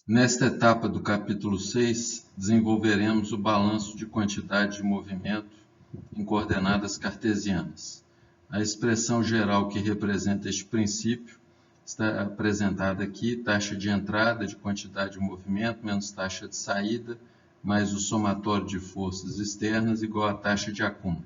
Nesta etapa do capítulo 6, desenvolveremos o balanço de quantidade de movimento em coordenadas cartesianas. A expressão geral que representa este princípio está apresentada aqui: taxa de entrada de quantidade de movimento menos taxa de saída, mais o somatório de forças externas igual a taxa de acúmulo.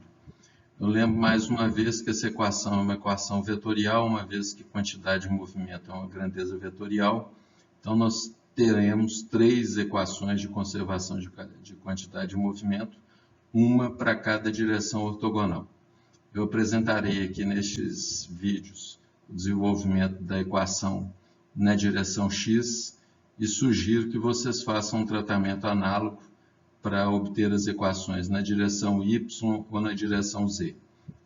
Eu lembro mais uma vez que essa equação é uma equação vetorial, uma vez que quantidade de movimento é uma grandeza vetorial. Então, nós teremos três equações de conservação de quantidade de movimento, uma para cada direção ortogonal. Eu apresentarei aqui nestes vídeos o desenvolvimento da equação na direção x e sugiro que vocês façam um tratamento análogo para obter as equações na direção y ou na direção z.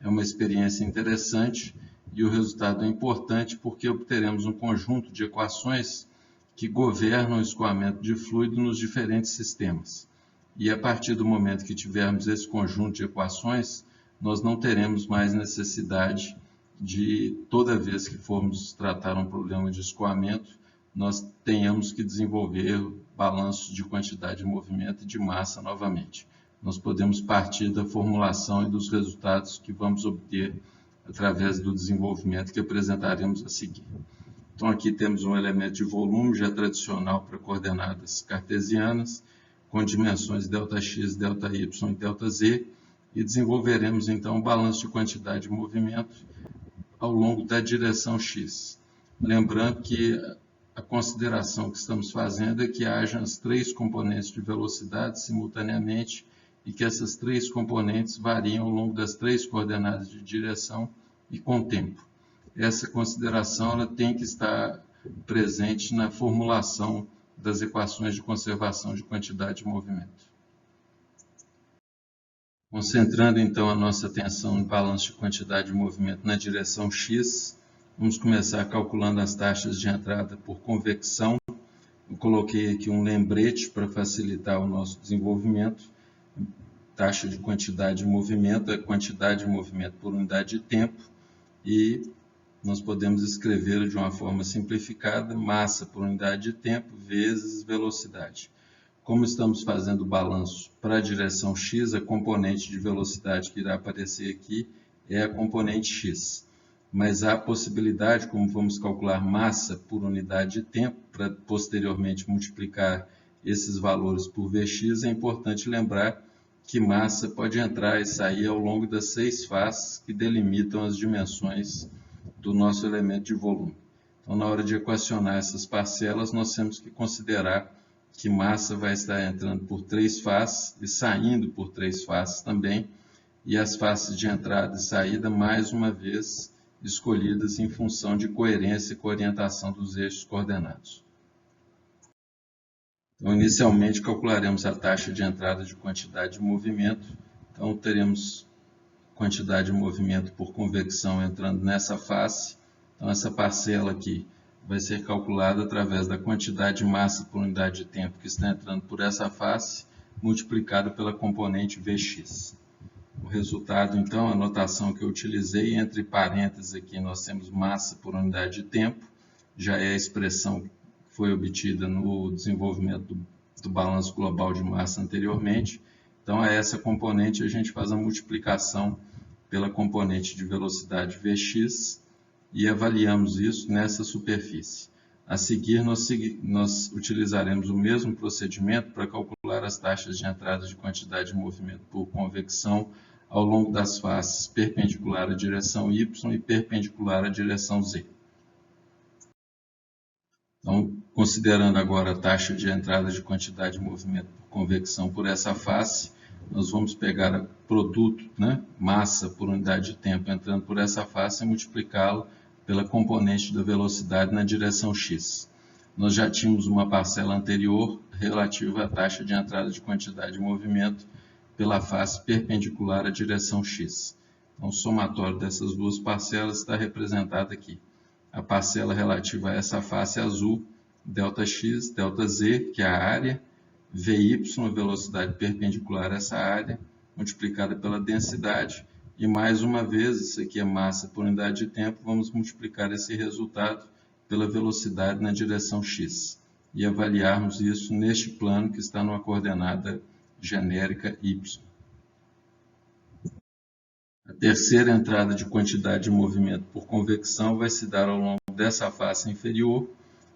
É uma experiência interessante e o resultado é importante porque obteremos um conjunto de equações que governam o escoamento de fluido nos diferentes sistemas. E a partir do momento que tivermos esse conjunto de equações, nós não teremos mais necessidade de, toda vez que formos tratar um problema de escoamento, nós tenhamos que desenvolver balanço de quantidade de movimento e de massa novamente. Nós podemos partir da formulação e dos resultados que vamos obter através do desenvolvimento que apresentaremos a seguir. Então, aqui temos um elemento de volume já tradicional para coordenadas cartesianas, com dimensões ΔX, ΔY e ΔZ, e desenvolveremos então o balanço de quantidade de movimento ao longo da direção x. Lembrando que a consideração que estamos fazendo é que hajam as três componentes de velocidade simultaneamente e que essas três componentes variam ao longo das três coordenadas de direção e com tempo. Essa consideração ela tem que estar presente na formulação das equações de conservação de quantidade de movimento. Concentrando então a nossa atenção no balanço de quantidade de movimento na direção x, vamos começar calculando as taxas de entrada por convecção. Eu coloquei aqui um lembrete para facilitar o nosso desenvolvimento. Taxa de quantidade de movimento é quantidade de movimento por unidade de tempo e nós podemos escrever de uma forma simplificada, massa por unidade de tempo vezes velocidade. Como estamos fazendo o balanço para a direção x, a componente de velocidade que irá aparecer aqui é a componente x. Mas há a possibilidade, como vamos calcular massa por unidade de tempo, para posteriormente multiplicar esses valores por Vx, é importante lembrar que massa pode entrar e sair ao longo das 6 faces que delimitam as dimensões do nosso elemento de volume. Então, na hora de equacionar essas parcelas, nós temos que considerar que massa vai estar entrando por 3 faces e saindo por 3 faces também, e as faces de entrada e saída, mais uma vez, escolhidas em função de coerência com a orientação dos eixos coordenados. Então, inicialmente, calcularemos a taxa de entrada de quantidade de movimento. Então, teremos quantidade de movimento por convecção entrando nessa face. Então, essa parcela aqui vai ser calculada através da quantidade de massa por unidade de tempo que está entrando por essa face, multiplicado pela componente Vx. O resultado, então, a notação que eu utilizei, entre parênteses aqui nós temos massa por unidade de tempo, já é a expressão que foi obtida no desenvolvimento do balanço global de massa anteriormente. Então, a essa componente a gente faz a multiplicação pela componente de velocidade Vx e avaliamos isso nessa superfície. A seguir, nós utilizaremos o mesmo procedimento para calcular as taxas de entrada de quantidade de movimento por convecção ao longo das faces perpendicular à direção y e perpendicular à direção z. Então, considerando agora a taxa de entrada de quantidade de movimento por convecção por essa face, nós vamos pegar o produto, massa por unidade de tempo entrando por essa face e multiplicá-lo pela componente da velocidade na direção x. Nós já tínhamos uma parcela anterior relativa à taxa de entrada de quantidade de movimento pela face perpendicular à direção x. Então, o somatório dessas duas parcelas está representado aqui. A parcela relativa a essa face azul, ΔX, ΔZ, que é a área, Vy, a velocidade perpendicular a essa área, multiplicada pela densidade, e mais uma vez, isso aqui é massa por unidade de tempo, vamos multiplicar esse resultado pela velocidade na direção x. e avaliarmos isso neste plano que está numa coordenada genérica y. A terceira entrada de quantidade de movimento por convecção vai se dar ao longo dessa face inferior,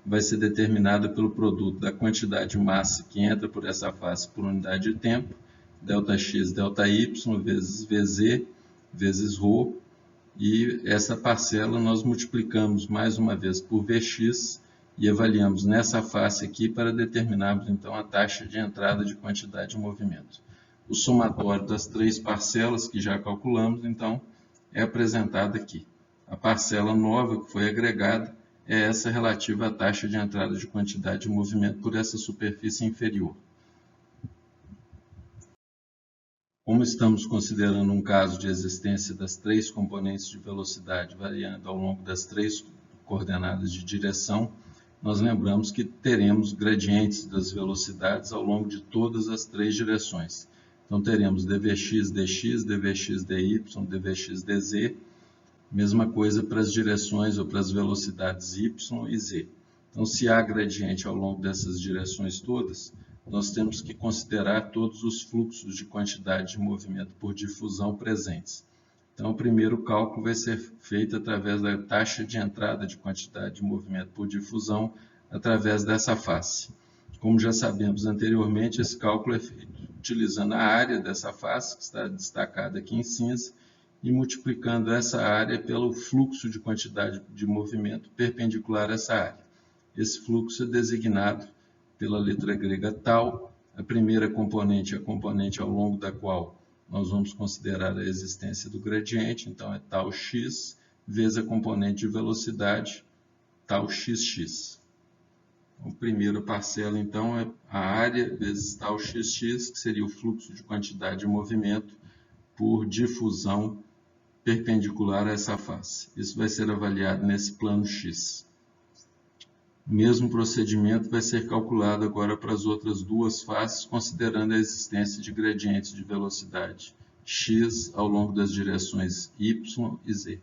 vai ser determinada pelo produto da quantidade de massa que entra por essa face por unidade de tempo, ΔX, ΔY, vezes Vz, vezes ρ, e essa parcela nós multiplicamos mais uma vez por Vx e avaliamos nessa face aqui para determinarmos então a taxa de entrada de quantidade de movimento. O somatório das três parcelas que já calculamos, então, é apresentado aqui. A parcela nova que foi agregada é essa relativa à taxa de entrada de quantidade de movimento por essa superfície inferior. Como estamos considerando um caso de existência das três componentes de velocidade variando ao longo das três coordenadas de direção, nós lembramos que teremos gradientes das velocidades ao longo de todas as três direções. Então, teremos dvx dx, dvx dy, dvx dz, mesma coisa para as direções ou para as velocidades y e z. Então, se há gradiente ao longo dessas direções todas, nós temos que considerar todos os fluxos de quantidade de movimento por difusão presentes. Então, o primeiro cálculo vai ser feito através da taxa de entrada de quantidade de movimento por difusão através dessa face. Como já sabemos anteriormente, esse cálculo é feito utilizando a área dessa face, que está destacada aqui em cinza, e multiplicando essa área pelo fluxo de quantidade de movimento perpendicular a essa área. Esse fluxo é designado pela letra grega tau. A primeira componente é a componente ao longo da qual nós vamos considerar a existência do gradiente, então é tau x, vezes a componente de velocidade, tau xx. A primeira parcela, então, é a área vezes tau xx, que seria o fluxo de quantidade de movimento por difusão perpendicular a essa face. Isso vai ser avaliado nesse plano x. O mesmo procedimento vai ser calculado agora para as outras duas faces, considerando a existência de gradientes de velocidade x ao longo das direções y e z.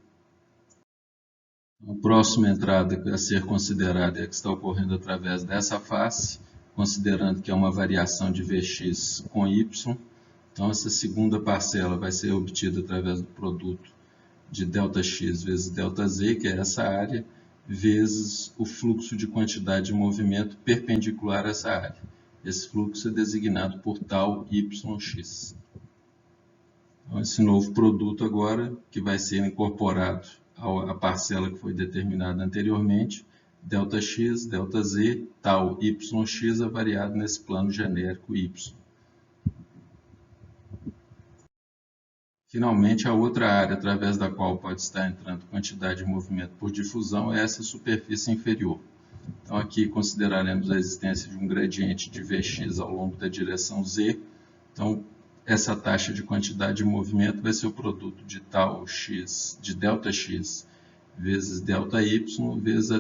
A próxima entrada a ser considerada é a que está ocorrendo através dessa face, considerando que é uma variação de Vx com y. Então, essa segunda parcela vai ser obtida através do produto de ΔX vezes ΔZ, que é essa área, vezes o fluxo de quantidade de movimento perpendicular a essa área. Esse fluxo é designado por tau YX. Então, esse novo produto agora, que vai ser incorporado à parcela que foi determinada anteriormente, ΔX, ΔZ, tau YX é variado nesse plano genérico Y. Finalmente, a outra área através da qual pode estar entrando quantidade de movimento por difusão é essa superfície inferior. Então, aqui consideraremos a existência de um gradiente de Vx ao longo da direção Z. Então, essa taxa de quantidade de movimento vai ser o produto de tau x, de ΔX vezes ΔY, vezes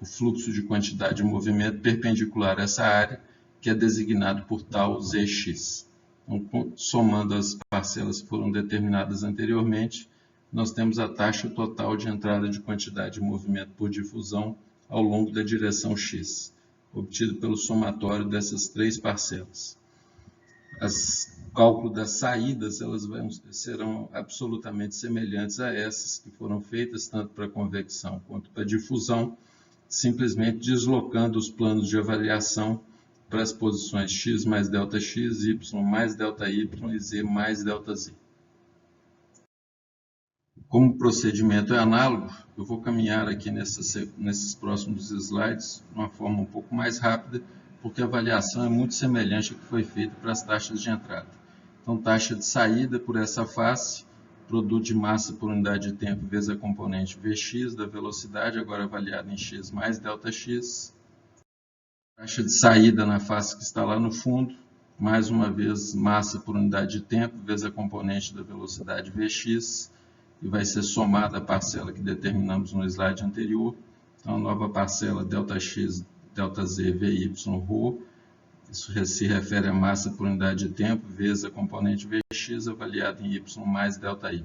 o fluxo de quantidade de movimento perpendicular a essa área, que é designado por tau Zx. Então, somando as parcelas que foram determinadas anteriormente, nós temos a taxa total de entrada de quantidade de movimento por difusão ao longo da direção x, obtido pelo somatório dessas três parcelas. O cálculo das saídas serão absolutamente semelhantes a essas que foram feitas tanto para convecção quanto para difusão, simplesmente deslocando os planos de avaliação para as posições x mais ΔX, y mais ΔY e z mais ΔZ. Como o procedimento é análogo, eu vou caminhar aqui nesses próximos slides de uma forma um pouco mais rápida, porque a avaliação é muito semelhante ao que foi feito para as taxas de entrada. Então, taxa de saída por essa face, produto de massa por unidade de tempo vezes a componente Vx da velocidade, agora avaliada em x mais ΔX. Taxa de saída na face que está lá no fundo, mais uma vez massa por unidade de tempo vezes a componente da velocidade Vx, e vai ser somada a parcela que determinamos no slide anterior. Então, a nova parcela ΔX, ΔZ, VY, ρ, isso se refere à massa por unidade de tempo vezes a componente Vx avaliada em y mais ΔY.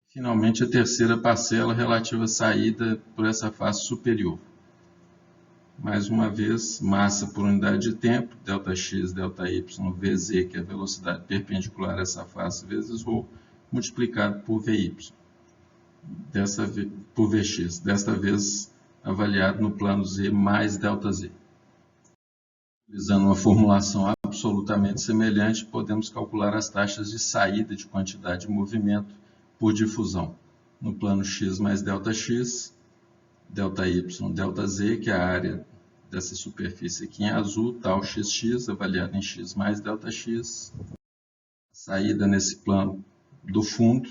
Finalmente, a terceira parcela relativa à saída por essa face superior. Mais uma vez, massa por unidade de tempo, ΔX, ΔY, Vz, que é a velocidade perpendicular a essa face, vezes ρ, multiplicado por Vy, por Vx, desta vez avaliado no plano Z mais ΔZ. Utilizando uma formulação absolutamente semelhante, podemos calcular as taxas de saída de quantidade de movimento por difusão. No plano x mais ΔX, ΔY, ΔZ, que é a área dessa superfície aqui em azul, tal xx, avaliado em x mais ΔX. Saída nesse plano do fundo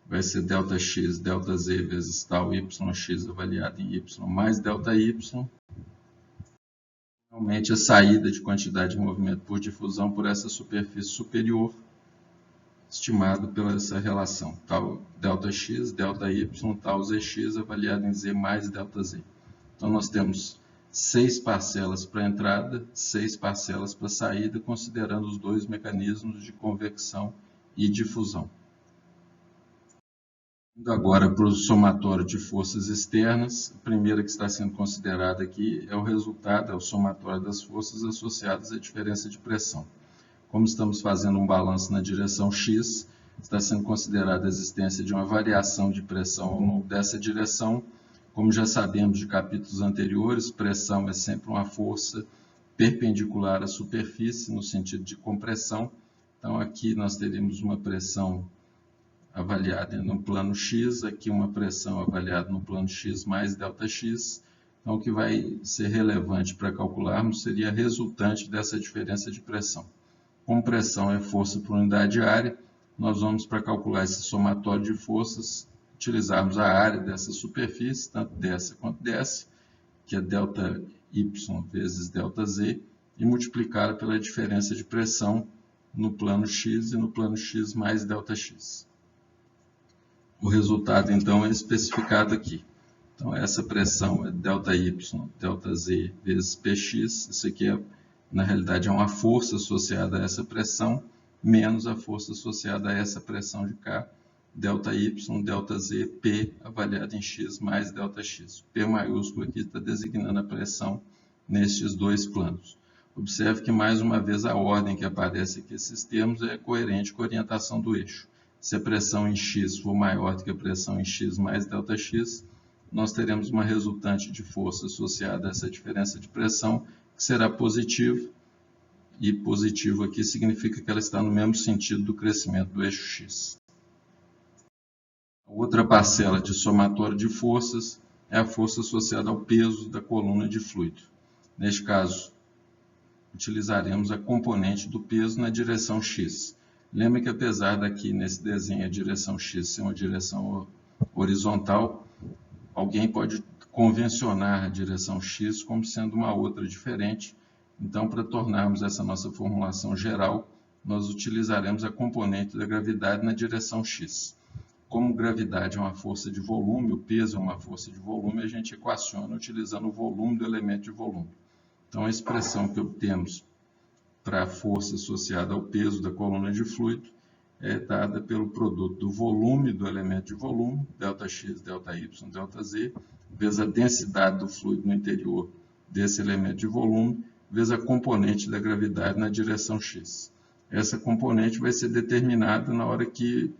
vai ser ΔX, ΔZ vezes tal yx, avaliado em y mais ΔY. Realmente a saída de quantidade de movimento por difusão por essa superfície superior, estimado pela essa relação, tal ΔX, ΔY, tal Zx, avaliado em Z mais ΔZ. Então, nós temos 6 parcelas para entrada, 6 parcelas para saída, considerando os dois mecanismos de convecção e difusão. Indo agora para o somatório de forças externas, a primeira que está sendo considerada aqui é o resultado, é o somatório das forças associadas à diferença de pressão. Como estamos fazendo um balanço na direção x, está sendo considerada a existência de uma variação de pressão dessa direção. Como já sabemos de capítulos anteriores, pressão é sempre uma força perpendicular à superfície, no sentido de compressão. Então, aqui nós teríamos uma pressão avaliada no plano x, aqui uma pressão avaliada no plano x mais ΔX. Então, o que vai ser relevante para calcularmos seria a resultante dessa diferença de pressão. Como pressão é força por unidade de área, nós vamos, para calcular esse somatório de forças, utilizarmos a área dessa superfície, tanto dessa quanto dessa, que é ΔY vezes ΔZ, e multiplicá-la pela diferença de pressão no plano x e no plano x mais ΔX. O resultado, então, é especificado aqui. Então, essa pressão é ΔY, ΔZ vezes Px. Isso aqui, na realidade, é uma força associada a essa pressão, menos a força associada a essa pressão de cá, ΔY, ΔZ, P, avaliado em x mais ΔX. O P maiúsculo aqui está designando a pressão nestes dois planos. Observe que, mais uma vez, a ordem que aparece aqui, esses termos, é coerente com a orientação do eixo. Se a pressão em x for maior do que a pressão em x mais ΔX, nós teremos uma resultante de força associada a essa diferença de pressão, que será positivo, e positivo aqui significa que ela está no mesmo sentido do crescimento do eixo x. A outra parcela de somatório de forças é a força associada ao peso da coluna de fluido. Neste caso, utilizaremos a componente do peso na direção x. Lembre que, apesar daqui nesse desenho a direção x ser uma direção horizontal, alguém pode convencionar a direção x como sendo uma outra diferente. Então, para tornarmos essa nossa formulação geral, nós utilizaremos a componente da gravidade na direção x. Como gravidade é uma força de volume, o peso é uma força de volume, a gente equaciona utilizando o volume do elemento de volume. Então, a expressão que obtemos para a força associada ao peso da coluna de fluido é dada pelo produto do volume do elemento de volume, ΔX, ΔY, ΔZ, vezes a densidade do fluido no interior desse elemento de volume, vezes a componente da gravidade na direção x. Essa componente vai ser determinada na hora que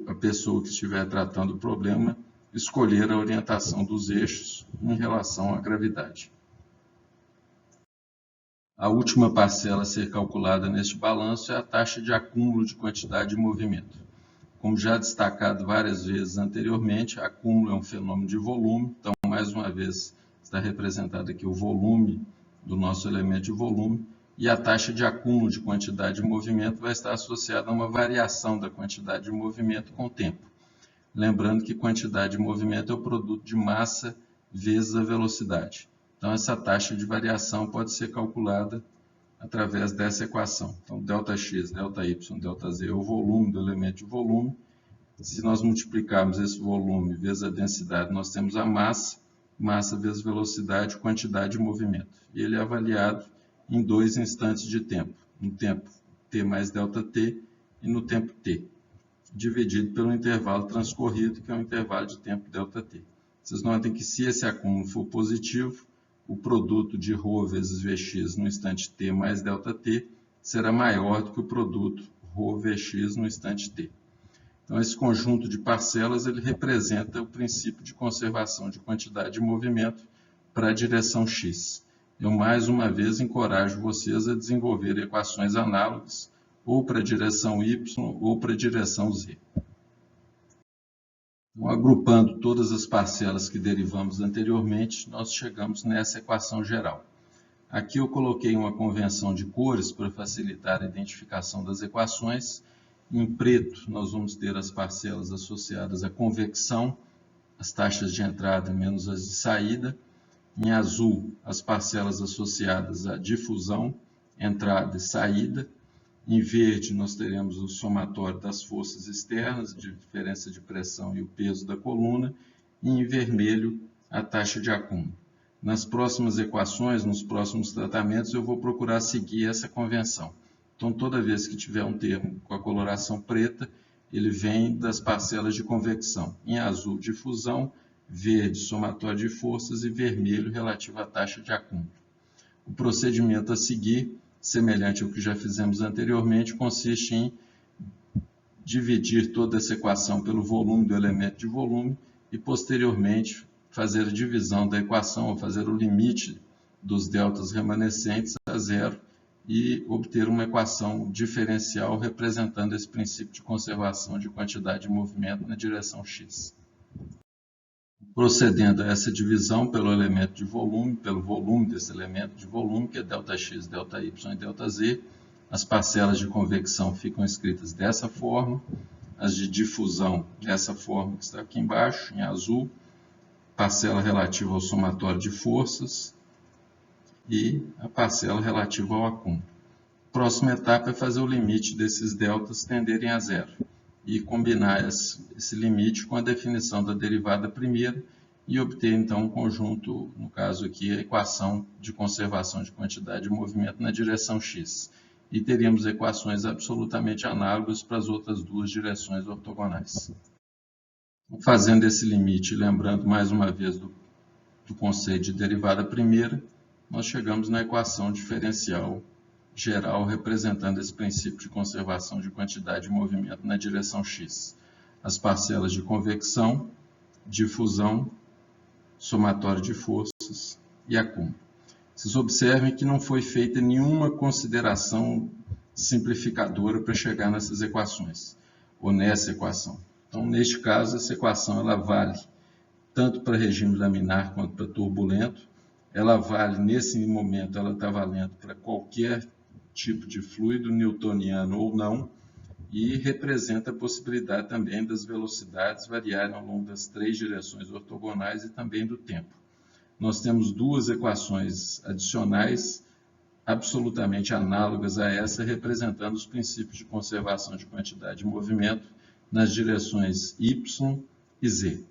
a pessoa que estiver tratando o problema escolher a orientação dos eixos em relação à gravidade. A última parcela a ser calculada neste balanço é a taxa de acúmulo de quantidade de movimento. Como já destacado várias vezes anteriormente, acúmulo é um fenômeno de volume, então, mais uma vez, está representado aqui o volume do nosso elemento de volume, e a taxa de acúmulo de quantidade de movimento vai estar associada a uma variação da quantidade de movimento com o tempo. Lembrando que quantidade de movimento é o produto de massa vezes a velocidade. Então, essa taxa de variação pode ser calculada através dessa equação. Então, ΔX, ΔY, ΔZ é o volume do elemento de volume. Se nós multiplicarmos esse volume vezes a densidade, nós temos a massa, massa vezes velocidade, quantidade de movimento. E ele é avaliado em 2 instantes de tempo, no tempo t mais ΔT e no tempo t, dividido pelo intervalo transcorrido, que é o intervalo de tempo ΔT. Vocês notem que se esse acúmulo for positivo, o produto de ρ vezes Vx no instante t mais ΔT será maior do que o produto ρ Vx no instante t. Então, esse conjunto de parcelas ele representa o princípio de conservação de quantidade de movimento para a direção x. Eu, mais uma vez, encorajo vocês a desenvolver equações análogas ou para a direção y ou para a direção z. Então, agrupando todas as parcelas que derivamos anteriormente, nós chegamos nessa equação geral. Aqui eu coloquei uma convenção de cores para facilitar a identificação das equações. Em preto, nós vamos ter as parcelas associadas à convecção, as taxas de entrada menos as de saída. Em azul, as parcelas associadas à difusão, entrada e saída. Em verde, nós teremos o somatório das forças externas, de diferença de pressão e o peso da coluna. E em vermelho, a taxa de acúmulo. Nas próximas equações, nos próximos tratamentos, eu vou procurar seguir essa convenção. Então, toda vez que tiver um termo com a coloração preta, ele vem das parcelas de convecção. Em azul, difusão, verde, somatório de forças e vermelho, relativo à taxa de acúmulo. O procedimento a seguir, semelhante ao que já fizemos anteriormente, consiste em dividir toda essa equação pelo volume do elemento de volume e, posteriormente, fazer a divisão da equação, ou fazer o limite dos deltas remanescentes a zero e obter uma equação diferencial representando esse princípio de conservação de quantidade de movimento na direção x. Procedendo a essa divisão pelo elemento de volume, pelo volume desse elemento de volume, que é ΔX, ΔY e ΔZ, as parcelas de convecção ficam escritas dessa forma, as de difusão dessa forma que está aqui embaixo, em azul, parcela relativa ao somatório de forças e a parcela relativa ao acúmulo. A próxima etapa é fazer o limite desses deltas tenderem a zero e combinar esse limite com a definição da derivada primeira e obter então um conjunto, no caso aqui a equação de conservação de quantidade de movimento na direção x. E teríamos equações absolutamente análogas para as outras duas direções ortogonais. Fazendo esse limite, lembrando mais uma vez do conceito de derivada primeira, nós chegamos na equação diferencial geral representando esse princípio de conservação de quantidade de movimento na direção x. As parcelas de convecção, difusão, somatório de forças e acúmulo. Vocês observem que não foi feita nenhuma consideração simplificadora para chegar nessas equações, ou nessa equação. Então, neste caso, essa equação ela vale tanto para regime laminar quanto para turbulento. Ela vale, nesse momento, ela está valendo para qualquer tipo de fluido, newtoniano ou não, e representa a possibilidade também das velocidades variarem ao longo das três direções ortogonais e também do tempo. Nós temos duas equações adicionais absolutamente análogas a essa, representando os princípios de conservação de quantidade de movimento nas direções y e z.